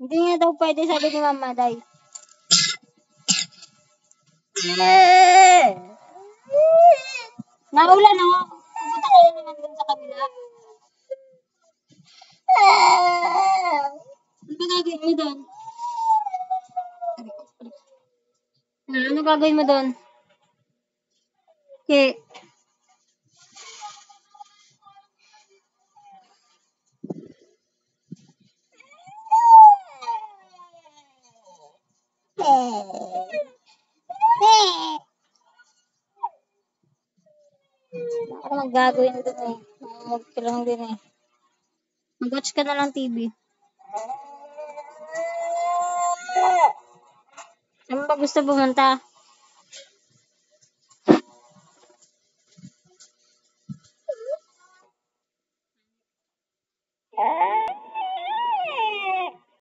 Hindi nga daw pwede, sabi ni Mama, Day. Naulan, no? Pupunta ka na naman dun sa kabila. Ano ba gagawin mo dun? Ano gagawin mo dun? Okay. Ano magagawin dun eh? Mamamag ka lang din eh. Mag-watch ka na lang TV. Saan ba gusto pumunta?